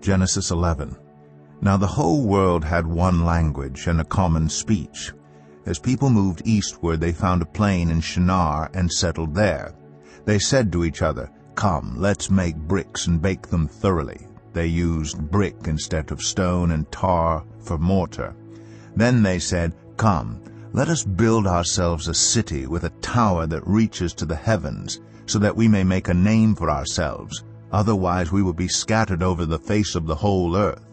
Genesis 11. Now the whole world had one language and a common speech. As people moved eastward, they found a plain in Shinar and settled there. They said to each other, "Come, let's make bricks and bake them thoroughly." They used brick instead of stone and tar for mortar. Then they said, "Come, let us build ourselves a city with a tower that reaches to the heavens, so that we may make a name for ourselves. Otherwise we will be scattered over the face of the whole earth."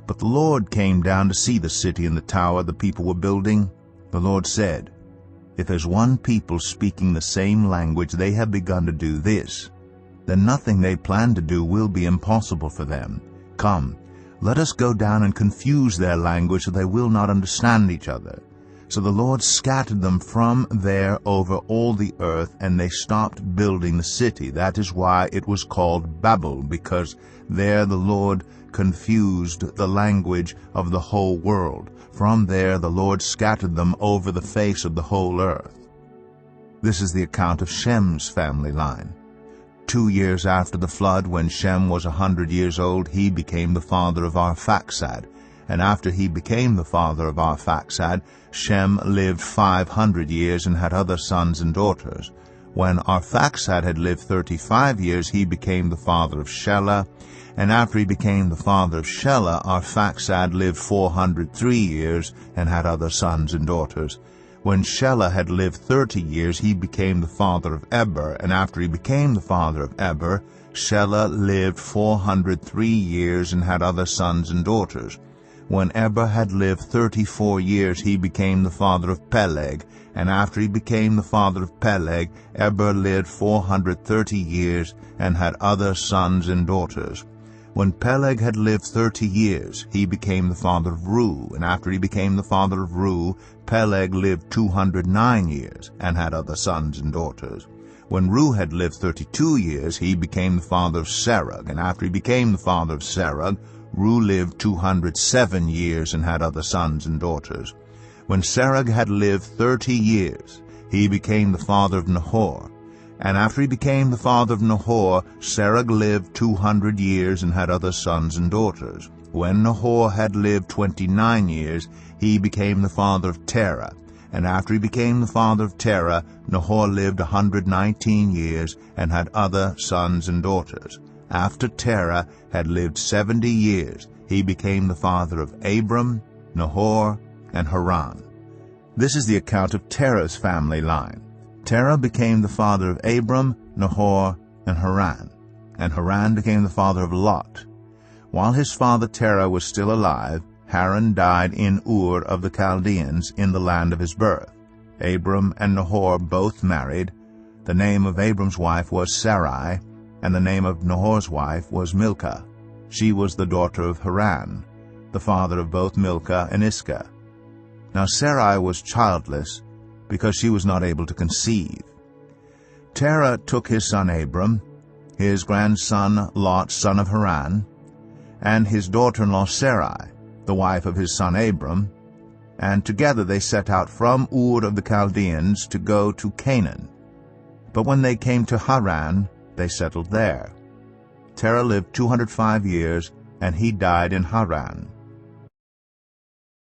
But the Lord came down to see the city and the tower the people were building. The Lord said, "If as one people speaking the same language they have begun to do this, then nothing they plan to do will be impossible for them. Come, let us go down and confuse their language so they will not understand each other." So the Lord scattered them from there over all the earth, and they stopped building the city. That is why it was called Babel, because there the Lord confused the language of the whole world. From there the Lord scattered them over the face of the whole earth. This is the account of Shem's family line. 2 years after the flood, when Shem was 100 years old, he became the father of Arphaxad. And after he became the father of Arphaxad, Shem lived 500 years and had other sons and daughters. When Arphaxad had lived 35 years, he became the father of Shelah. And after he became the father of Shelah, Arphaxad lived 403 years and had other sons and daughters. When Shelah had lived 30 years, he became the father of Eber. And after he became the father of Eber, Shelah lived 403 years and had other sons and daughters. When Eber had lived 34 years, he became the father of Peleg. And after he became the father of Peleg, Eber lived 430 years and had other sons and daughters. When Peleg had lived 30 years, he became the father of Reu. And after he became the father of Reu, Peleg lived 209 years and had other sons and daughters. When Reu had lived 32 years, he became the father of Serug. And after he became the father of Serug, Reu lived 207 years and had other sons and daughters. When Serug had lived 30 years, he became the father of Nahor. And after he became the father of Nahor, Serug lived 200 years and had other sons and daughters. When Nahor had lived 29 years, he became the father of Terah. And after he became the father of Terah, Nahor lived 119 years and had other sons and daughters. After Terah had lived 70 years, he became the father of Abram, Nahor, and Haran. This is the account of Terah's family line. Terah became the father of Abram, Nahor, and Haran. And Haran became the father of Lot. While his father Terah was still alive, Haran died in Ur of the Chaldeans in the land of his birth. Abram and Nahor both married. The name of Abram's wife was Sarai, and the name of Nahor's wife was Milcah. She was the daughter of Haran, the father of both Milcah and Iscah. Now Sarai was childless, because she was not able to conceive. Terah took his son Abram, his grandson Lot, son of Haran, and his daughter-in-law Sarai, the wife of his son Abram, and together they set out from Ur of the Chaldeans to go to Canaan. But when they came to Haran, they settled there. Terah lived 205 years, and he died in Haran.